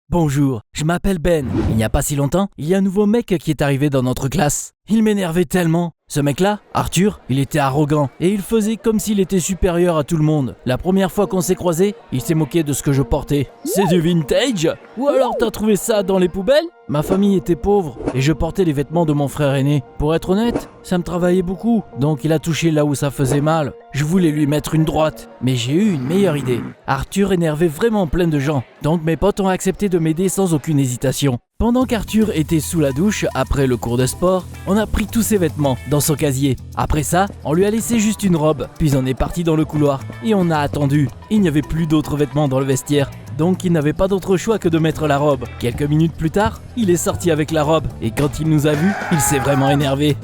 Bonjour, je m'appelle Ben. Il n'y a pas si longtemps, il y a un nouveau mec qui est arrivé dans notre classe. Il m'énervait tellement. Ce mec-là, Arthur, il était arrogant et il faisait comme s'il était supérieur à tout le monde. La première fois qu'on s'est croisés, il s'est moqué de ce que je portais. C'est du vintage? Ou alors t'as trouvé ça dans les poubelles? Ma famille était pauvre et je portais les vêtements de mon frère aîné. Pour être honnête, ça me travaillait beaucoup, donc il a touché là où ça faisait mal. Je voulais lui mettre une droite, mais j'ai eu une meilleure idée. Arthur énervait vraiment plein de gens, donc mes potes ont accepté de m'aider sans aucune hésitation. Pendant qu'Arthur était sous la douche, après le cours de sport, on a pris tous ses vêtements dans son casier. Après ça, on lui a laissé juste une robe, puis on est parti dans le couloir et on a attendu. Il n'y avait plus d'autres vêtements dans le vestiaire, donc il n'avait pas d'autre choix que de mettre la robe. Quelques minutes plus tard, il est sorti avec la robe et quand il nous a vus, il s'est vraiment énervé.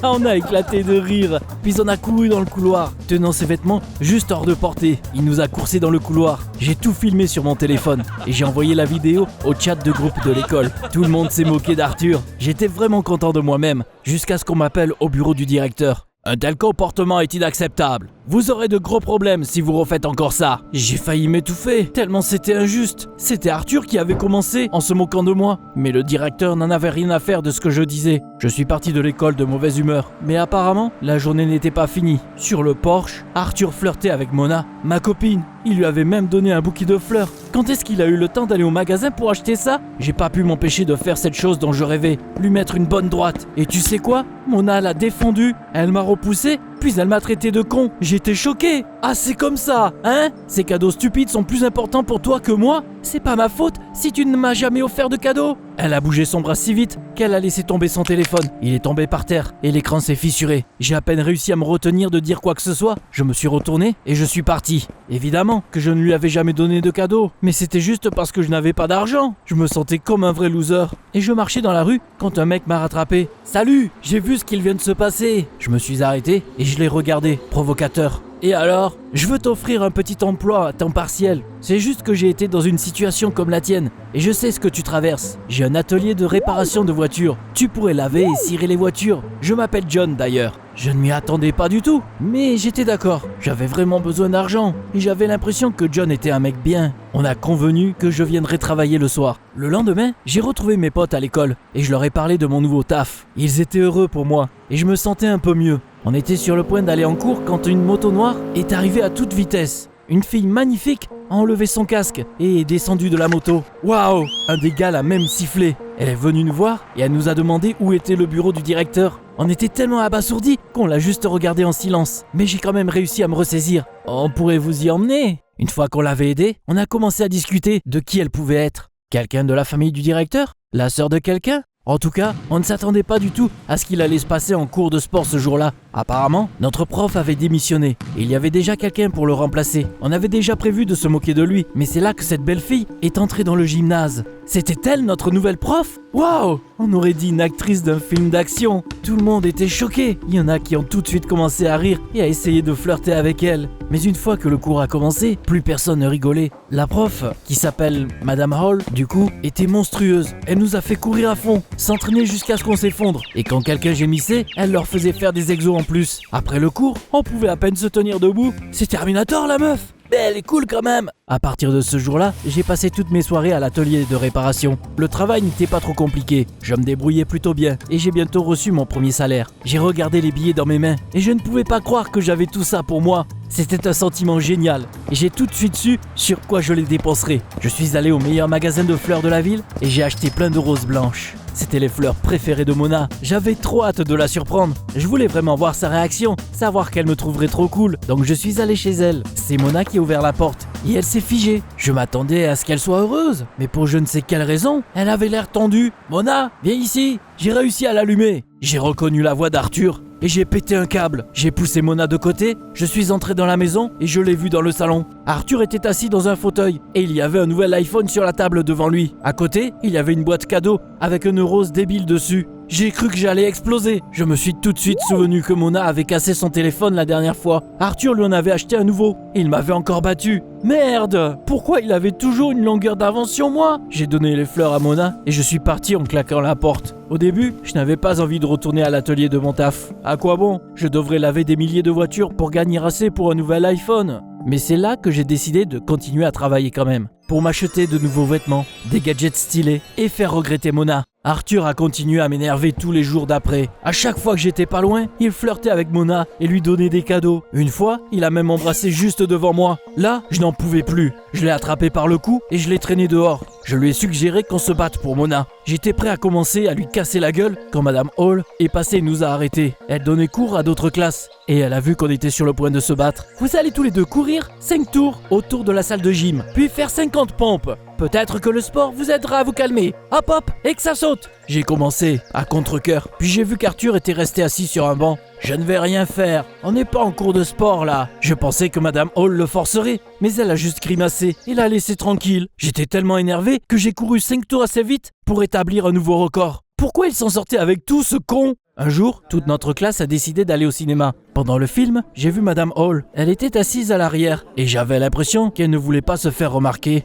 On a éclaté de rire, puis on a couru dans le couloir, tenant ses vêtements juste hors de portée. Il nous a coursé dans le couloir. J'ai tout filmé sur mon téléphone et j'ai envoyé la vidéo au chat de groupe de l'école. Tout le monde s'est moqué d'Arthur. J'étais vraiment content de moi-même, jusqu'à ce qu'on m'appelle au bureau du directeur. Un tel comportement est inacceptable. Vous aurez de gros problèmes si vous refaites encore ça. J'ai failli m'étouffer, tellement c'était injuste. C'était Arthur qui avait commencé en se moquant de moi. Mais le directeur n'en avait rien à faire de ce que je disais. Je suis parti de l'école de mauvaise humeur. Mais apparemment, la journée n'était pas finie. Sur le porche, Arthur flirtait avec Mona, ma copine. Il lui avait même donné un bouquet de fleurs. Quand est-ce qu'il a eu le temps d'aller au magasin pour acheter ça? J'ai pas pu m'empêcher de faire cette chose dont je rêvais, lui mettre une bonne droite. Et tu sais quoi? Mona l'a défendu, elle m'a repoussé, puis elle m'a traité de con. J'étais choqué. Ah, c'est comme ça, hein? Ces cadeaux stupides sont plus importants pour toi que moi? C'est pas ma faute si tu ne m'as jamais offert de cadeau. Elle a bougé son bras si vite qu'elle a laissé tomber son téléphone. Il est tombé par terre et l'écran s'est fissuré. J'ai à peine réussi à me retenir de dire quoi que ce soit. Je me suis retourné et je suis parti. Évidemment que je ne lui avais jamais donné de cadeau, mais c'était juste parce que je n'avais pas d'argent. Je me sentais comme un vrai loser. Et je marchais dans la rue quand un mec m'a rattrapé. Salut, j'ai vu ce qu'il vient de se passer. Je me suis arrêté et je l'ai regardé, provocateur. Et alors? Je veux t'offrir un petit emploi à temps partiel. C'est juste que j'ai été dans une situation comme la tienne et je sais ce que tu traverses. J'ai un atelier de réparation de voitures. Tu pourrais laver et cirer les voitures. Je m'appelle John d'ailleurs. Je ne m'y attendais pas du tout, mais j'étais d'accord. J'avais vraiment besoin d'argent et j'avais l'impression que John était un mec bien. On a convenu que je viendrais travailler le soir. Le lendemain, j'ai retrouvé mes potes à l'école et je leur ai parlé de mon nouveau taf. Ils étaient heureux pour moi et je me sentais un peu mieux. On était sur le point d'aller en cours quand une moto noire est arrivée à toute vitesse. Une fille magnifique a enlevé son casque et est descendue de la moto. Waouh! Un des gars l'a même sifflé. Elle est venue nous voir et elle nous a demandé où était le bureau du directeur. On était tellement abasourdis qu'on l'a juste regardé en silence. Mais j'ai quand même réussi à me ressaisir. On pourrait vous y emmener? Une fois qu'on l'avait aidée, on a commencé à discuter de qui elle pouvait être. Quelqu'un de la famille du directeur? La sœur de quelqu'un? En tout cas, on ne s'attendait pas du tout à ce qu'il allait se passer en cours de sport ce jour-là. Apparemment, notre prof avait démissionné et il y avait déjà quelqu'un pour le remplacer. On avait déjà prévu de se moquer de lui, mais c'est là que cette belle fille est entrée dans le gymnase. C'était elle notre nouvelle prof? Waouh! On aurait dit une actrice d'un film d'action. Tout le monde était choqué. Il y en a qui ont tout de suite commencé à rire et à essayer de flirter avec elle. Mais une fois que le cours a commencé, plus personne ne rigolait. La prof, qui s'appelle Madame Hall, du coup, était monstrueuse. Elle nous a fait courir à fond, s'entraîner jusqu'à ce qu'on s'effondre. Et quand quelqu'un gémissait, elle leur faisait faire des exos en plus. Après le cours, on pouvait à peine se tenir debout. C'est Terminator la meuf! Mais elle est cool quand même! À partir de ce jour-là, j'ai passé toutes mes soirées à l'atelier de réparation. Le travail n'était pas trop compliqué, je me débrouillais plutôt bien et j'ai bientôt reçu mon premier salaire. J'ai regardé les billets dans mes mains et je ne pouvais pas croire que j'avais tout ça pour moi. C'était un sentiment génial et j'ai tout de suite su sur quoi je les dépenserais. Je suis allé au meilleur magasin de fleurs de la ville et j'ai acheté plein de roses blanches. C'était les fleurs préférées de Mona. J'avais trop hâte de la surprendre. Je voulais vraiment voir sa réaction, savoir qu'elle me trouverait trop cool. Donc je suis allé chez elle. C'est Mona qui a ouvert la porte et elle s'est figée. Je m'attendais à ce qu'elle soit heureuse, mais pour je ne sais quelle raison, elle avait l'air tendue. Mona, viens ici. J'ai réussi à l'allumer. J'ai reconnu la voix d'Arthur et j'ai pété un câble. J'ai poussé Mona de côté, je suis entré dans la maison et je l'ai vue dans le salon. Arthur était assis dans un fauteuil et il y avait un nouvel iPhone sur la table devant lui. À côté, il y avait une boîte cadeau avec une rose débile dessus. J'ai cru que j'allais exploser. Je me suis tout de suite souvenu que Mona avait cassé son téléphone la dernière fois. Arthur lui en avait acheté un nouveau et il m'avait encore battu. Merde! Pourquoi il avait toujours une longueur d'avance sur moi? J'ai donné les fleurs à Mona et je suis parti en claquant la porte. Au début, je n'avais pas envie de retourner à l'atelier de mon taf. À quoi bon? Je devrais laver des milliers de voitures pour gagner assez pour un nouvel iPhone. Mais c'est là que j'ai décidé de continuer à travailler quand même, pour m'acheter de nouveaux vêtements, des gadgets stylés et faire regretter Mona. Arthur a continué à m'énerver tous les jours d'après. À chaque fois que j'étais pas loin, il flirtait avec Mona et lui donnait des cadeaux. Une fois, il a même embrassé juste devant moi. Là, je n'en pouvais plus. Je l'ai attrapé par le cou et je l'ai traîné dehors. Je lui ai suggéré qu'on se batte pour Mona. J'étais prêt à commencer à lui casser la gueule quand Madame Hall est passée et nous a arrêtés. Elle donnait cours à d'autres classes et elle a vu qu'on était sur le point de se battre. Vous allez tous les deux courir 5 tours autour de la salle de gym, puis faire 50 pompes. Peut-être que le sport vous aidera à vous calmer. Hop hop, et que ça saute. J'ai commencé à contre-cœur, puis j'ai vu qu'Arthur était resté assis sur un banc. Je ne vais rien faire, on n'est pas en cours de sport là. Je pensais que Madame Hall le forcerait, mais elle a juste grimacé et l'a laissé tranquille. J'étais tellement énervé que j'ai couru 5 tours assez vite pour établir un nouveau record. Pourquoi il s'en sortait avec tout ce con ? Un jour, toute notre classe a décidé d'aller au cinéma. Pendant le film, j'ai vu Madame Hall. Elle était assise à l'arrière et j'avais l'impression qu'elle ne voulait pas se faire remarquer.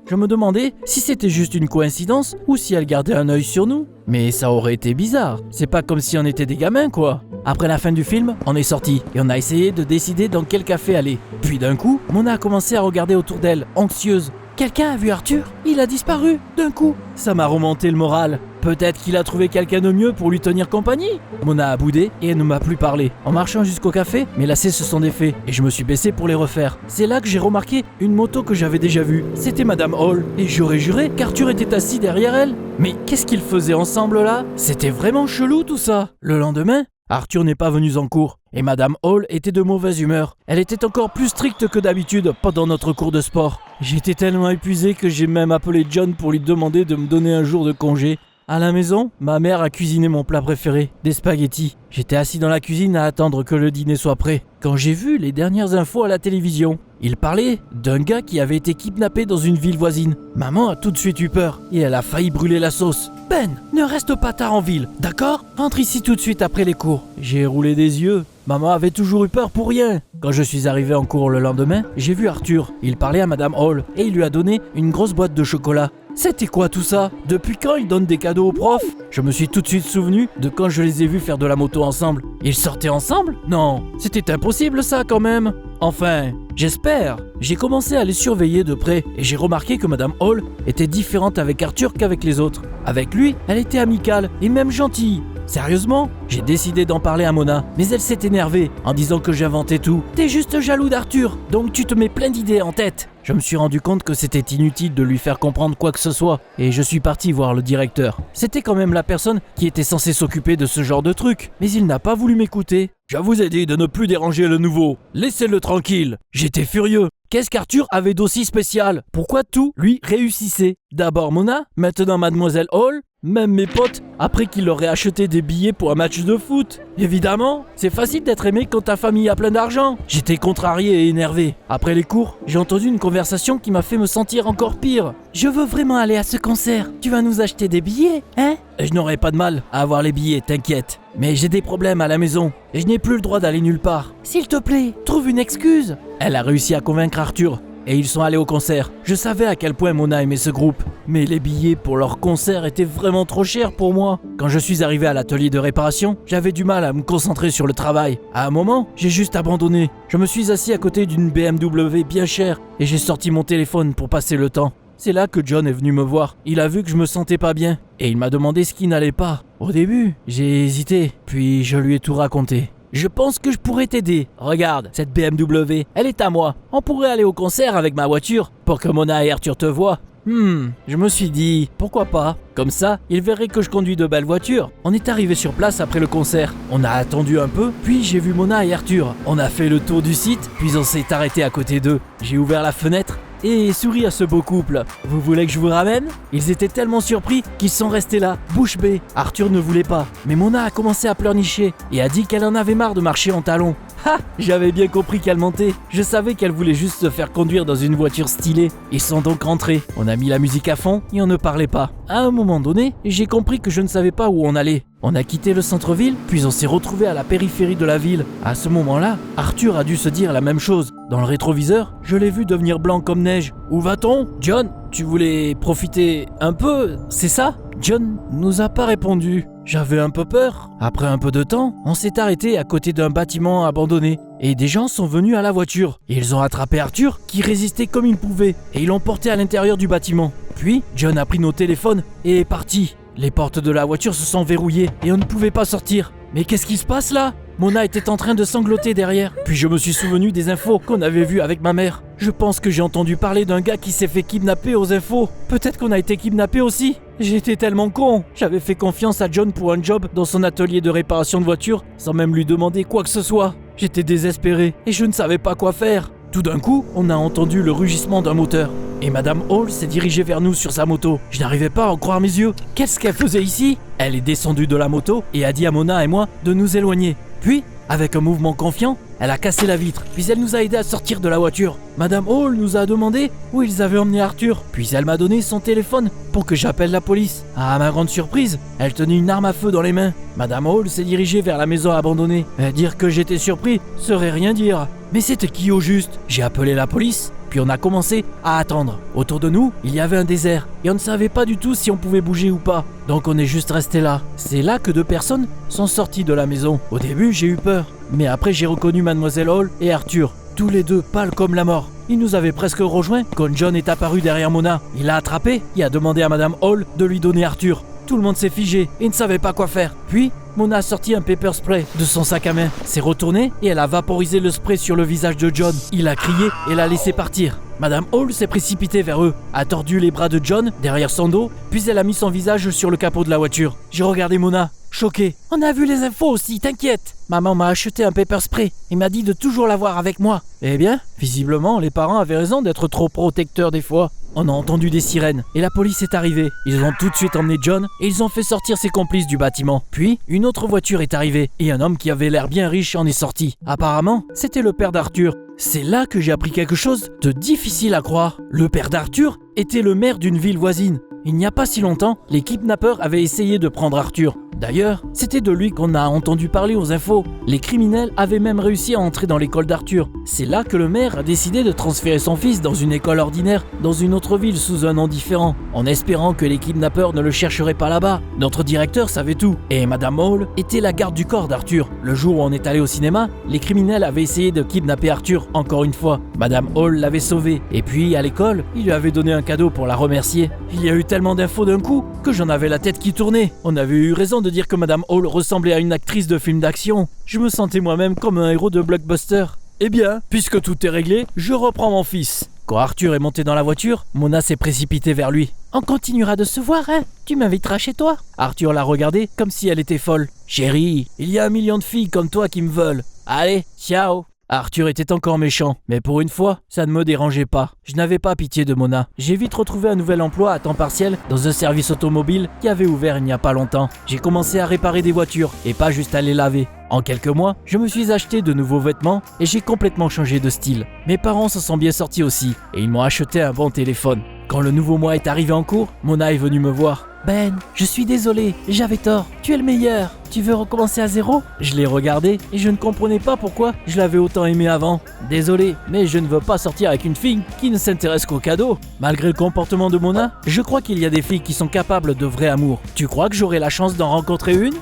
Je me demandais si c'était juste une coïncidence ou si elle gardait un œil sur nous. Mais ça aurait été bizarre. C'est pas comme si on était des gamins, quoi. Après la fin du film, on est sortis et on a essayé de décider dans quel café aller. Puis d'un coup, Mona a commencé à regarder autour d'elle, anxieuse. Quelqu'un a vu Arthur ? Il a disparu, d'un coup. Ça m'a remonté le moral. Peut-être qu'il a trouvé quelqu'un de mieux pour lui tenir compagnie. Mona a boudé et elle ne m'a plus parlé. En marchant jusqu'au café, mes lacets se sont défaits et je me suis baissé pour les refaire. C'est là que j'ai remarqué une moto que j'avais déjà vue. C'était Madame Hall et j'aurais juré qu'Arthur était assis derrière elle. Mais qu'est-ce qu'ils faisaient ensemble là ? C'était vraiment chelou tout ça. Le lendemain, Arthur n'est pas venu en cours et Madame Hall était de mauvaise humeur. Elle était encore plus stricte que d'habitude pendant notre cours de sport. J'étais tellement épuisé que j'ai même appelé John pour lui demander de me donner un jour de congé. À la maison, ma mère a cuisiné mon plat préféré, des spaghettis. J'étais assis dans la cuisine à attendre que le dîner soit prêt, quand j'ai vu les dernières infos à la télévision. Il parlait d'un gars qui avait été kidnappé dans une ville voisine. Maman a tout de suite eu peur et elle a failli brûler la sauce. Ben, ne reste pas tard en ville, d'accord ? Rentre ici tout de suite après les cours. J'ai roulé des yeux. Maman avait toujours eu peur pour rien. Quand je suis arrivé en cours le lendemain, j'ai vu Arthur. Il parlait à Madame Hall et il lui a donné une grosse boîte de chocolat. C'était quoi tout ça ? Depuis quand ils donnent des cadeaux aux profs ? Je me suis tout de suite souvenu de quand je les ai vus faire de la moto ensemble. Ils sortaient ensemble ? Non, c'était impossible ça quand même. Enfin, j'espère. J'ai commencé à les surveiller de près et j'ai remarqué que Madame Hall était différente avec Arthur qu'avec les autres. Avec lui, elle était amicale et même gentille. Sérieusement ? J'ai décidé d'en parler à Mona, mais elle s'est énervée en disant que j'inventais tout. T'es juste jaloux d'Arthur, donc tu te mets plein d'idées en tête. Je me suis rendu compte que c'était inutile de lui faire comprendre quoi que ce soit, et je suis parti voir le directeur. C'était quand même la personne qui était censée s'occuper de ce genre de truc, mais il n'a pas voulu m'écouter. Je vous ai dit de ne plus déranger le nouveau, laissez-le tranquille. J'étais furieux. Qu'est-ce qu'Arthur avait d'aussi spécial ? Pourquoi tout lui réussissait ? D'abord Mona, maintenant Mademoiselle Hall, même mes potes, après qu'il leur ait acheté des billets pour un match de foot. Évidemment, c'est facile d'être aimé quand ta famille a plein d'argent. J'étais contrarié et énervé. Après les cours, j'ai entendu une conversation qui m'a fait me sentir encore pire. Je veux vraiment aller à ce concert. Tu vas nous acheter des billets, hein ? Je n'aurai pas de mal à avoir les billets, t'inquiète. Mais j'ai des problèmes à la maison et je n'ai plus le droit d'aller nulle part. S'il te plaît, trouve une excuse. Elle a réussi à convaincre Arthur. Et ils sont allés au concert. Je savais à quel point Mona aimait ce groupe. Mais les billets pour leur concert étaient vraiment trop chers pour moi. Quand je suis arrivé à l'atelier de réparation, j'avais du mal à me concentrer sur le travail. À un moment, j'ai juste abandonné. Je me suis assis à côté d'une BMW bien chère et j'ai sorti mon téléphone pour passer le temps. C'est là que John est venu me voir. Il a vu que je me sentais pas bien et il m'a demandé ce qui n'allait pas. Au début, j'ai hésité, puis je lui ai tout raconté. Je pense que je pourrais t'aider. Regarde, cette BMW, elle est à moi. On pourrait aller au concert avec ma voiture pour que Mona et Arthur te voient. Je me suis dit, pourquoi pas ? Comme ça, ils verraient que je conduis de belles voitures. On est arrivé sur place après le concert. On a attendu un peu, puis j'ai vu Mona et Arthur. On a fait le tour du site, puis on s'est arrêté à côté d'eux. J'ai ouvert la fenêtre et souri à ce beau couple. Vous voulez que je vous ramène ? Ils étaient tellement surpris qu'ils sont restés là, bouche bée. Arthur ne voulait pas, mais Mona a commencé à pleurnicher et a dit qu'elle en avait marre de marcher en talons. Ha ! J'avais bien compris qu'elle mentait. Je savais qu'elle voulait juste se faire conduire dans une voiture stylée. Ils sont donc rentrés. On a mis la musique à fond et on ne parlait pas. À un moment donné, j'ai compris que je ne savais pas où on allait. On a quitté le centre-ville, puis on s'est retrouvé à la périphérie de la ville. À ce moment-là, Arthur a dû se dire la même chose. Dans le rétroviseur, je l'ai vu devenir blanc comme neige. Où va-t-on ? John, tu voulais profiter un peu, c'est ça ? John nous a pas répondu. J'avais un peu peur. Après un peu de temps, on s'est arrêté à côté d'un bâtiment abandonné. et des gens sont venus à la voiture. Ils ont attrapé Arthur, qui résistait comme il pouvait, et ils l'ont porté à l'intérieur du bâtiment. Puis, John a pris nos téléphones et est parti. Les portes de la voiture se sont verrouillées et on ne pouvait pas sortir. Mais qu'est-ce qui se passe là? Mona était en train de sangloter derrière. Puis je me suis souvenu des infos qu'on avait vues avec ma mère. Je pense que j'ai entendu parler d'un gars qui s'est fait kidnapper aux infos. Peut-être qu'on a été kidnappé aussi. J'étais tellement con. J'avais fait confiance à John pour un job dans son atelier de réparation de voitures sans même lui demander quoi que ce soit. J'étais désespéré et je ne savais pas quoi faire. Tout d'un coup, on a entendu le rugissement d'un moteur. Et Madame Hall s'est dirigée vers nous sur sa moto. Je n'arrivais pas à en croire mes yeux. Qu'est-ce qu'elle faisait ici? Elle est descendue de la moto et a dit à Mona et moi de nous éloigner. Puis, avec un mouvement confiant, elle a cassé la vitre. Puis elle nous a aidés à sortir de la voiture. Madame Hall nous a demandé où ils avaient emmené Arthur. Puis elle m'a donné son téléphone pour que j'appelle la police. À ma grande surprise, elle tenait une arme à feu dans les mains. Madame Hall s'est dirigée vers la maison abandonnée. Dire que j'étais surpris serait rien dire. Mais c'était qui au juste? J'ai appelé la police. Puis on a commencé à attendre. Autour de nous, il y avait un désert. Et on ne savait pas du tout si on pouvait bouger ou pas. Donc on est juste resté là. C'est là que 2 personnes sont sorties de la maison. Au début, j'ai eu peur. Mais après, j'ai reconnu Mademoiselle Hall et Arthur. Tous les deux pâles comme la mort. Ils nous avaient presque rejoints quand John est apparu derrière Mona. Il l'a attrapé et a demandé à Madame Hall de lui donner Arthur. Tout le monde s'est figé et ne savait pas quoi faire. Puis, Mona a sorti un pepper spray de son sac à main, s'est retournée et elle a vaporisé le spray sur le visage de John. Il a crié et l'a laissé partir. Madame Hall s'est précipitée vers eux, a tordu les bras de John derrière son dos, puis elle a mis son visage sur le capot de la voiture. J'ai regardé Mona, choquée. On a vu les infos aussi, t'inquiète. Maman m'a acheté un pepper spray et m'a dit de toujours l'avoir avec moi. Eh bien, visiblement, les parents avaient raison d'être trop protecteurs des fois. On a entendu des sirènes et la police est arrivée. Ils ont tout de suite emmené John et ils ont fait sortir ses complices du bâtiment. Puis, une autre voiture est arrivée et un homme qui avait l'air bien riche en est sorti. Apparemment, c'était le père d'Arthur. C'est là que j'ai appris quelque chose de difficile à croire. Le père d'Arthur était le maire d'une ville voisine. Il n'y a pas si longtemps, les kidnappeurs avaient essayé de prendre Arthur. D'ailleurs, c'était de lui qu'on a entendu parler aux infos. Les criminels avaient même réussi à entrer dans l'école d'Arthur. C'est là que le maire a décidé de transférer son fils dans une école ordinaire, dans une autre ville sous un nom différent, en espérant que les kidnappeurs ne le chercheraient pas là-bas. Notre directeur savait tout, et Madame Hall était la garde du corps d'Arthur. Le jour où on est allé au cinéma, les criminels avaient essayé de kidnapper Arthur, encore une fois. Madame Hall l'avait sauvé, et puis à l'école, il lui avait donné un cadeau pour la remercier. Il y a eu tellement d'infos d'un coup que j'en avais la tête qui tournait. On avait eu raison de dire que Madame Hall ressemblait à une actrice de film d'action. Je me sentais moi-même comme un héros de blockbuster. Eh bien, puisque tout est réglé, je reprends mon fils. Quand Arthur est monté dans la voiture, Mona s'est précipitée vers lui. On continuera de se voir, hein? Tu m'inviteras chez toi? Arthur l'a regardée comme si elle était folle. Chérie, il y a 1 million de filles comme toi qui me veulent. Allez, ciao! Arthur était encore méchant, mais pour une fois, ça ne me dérangeait pas. Je n'avais pas pitié de Mona. J'ai vite retrouvé un nouvel emploi à temps partiel dans un service automobile qui avait ouvert il n'y a pas longtemps. J'ai commencé à réparer des voitures et pas juste à les laver. En quelques mois, je me suis acheté de nouveaux vêtements et j'ai complètement changé de style. Mes parents se sont bien sortis aussi et ils m'ont acheté un bon téléphone. Quand le nouveau mois est arrivé en cours, Mona est venue me voir. Ben, je suis désolé, j'avais tort. Tu es le meilleur. Tu veux recommencer à zéro? Je l'ai regardé et je ne comprenais pas pourquoi je l'avais autant aimé avant. Désolé, mais je ne veux pas sortir avec une fille qui ne s'intéresse qu'aux cadeaux. Malgré le comportement de Mona, je crois qu'il y a des filles qui sont capables de vrai amour. Tu crois que j'aurai la chance d'en rencontrer une?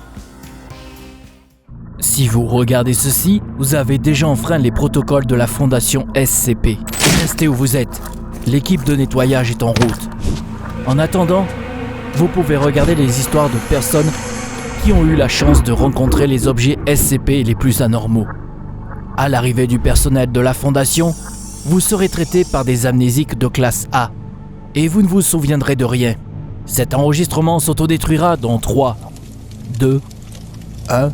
Si vous regardez ceci, vous avez déjà enfreint les protocoles de la fondation SCP. Restez où vous êtes. L'équipe de nettoyage est en route. En attendant, vous pouvez regarder les histoires de personnes qui ont eu la chance de rencontrer les objets SCP les plus anormaux. À l'arrivée du personnel de la Fondation, vous serez traité par des amnésiques de classe A et vous ne vous souviendrez de rien. Cet enregistrement s'autodétruira dans 3, 2, 1...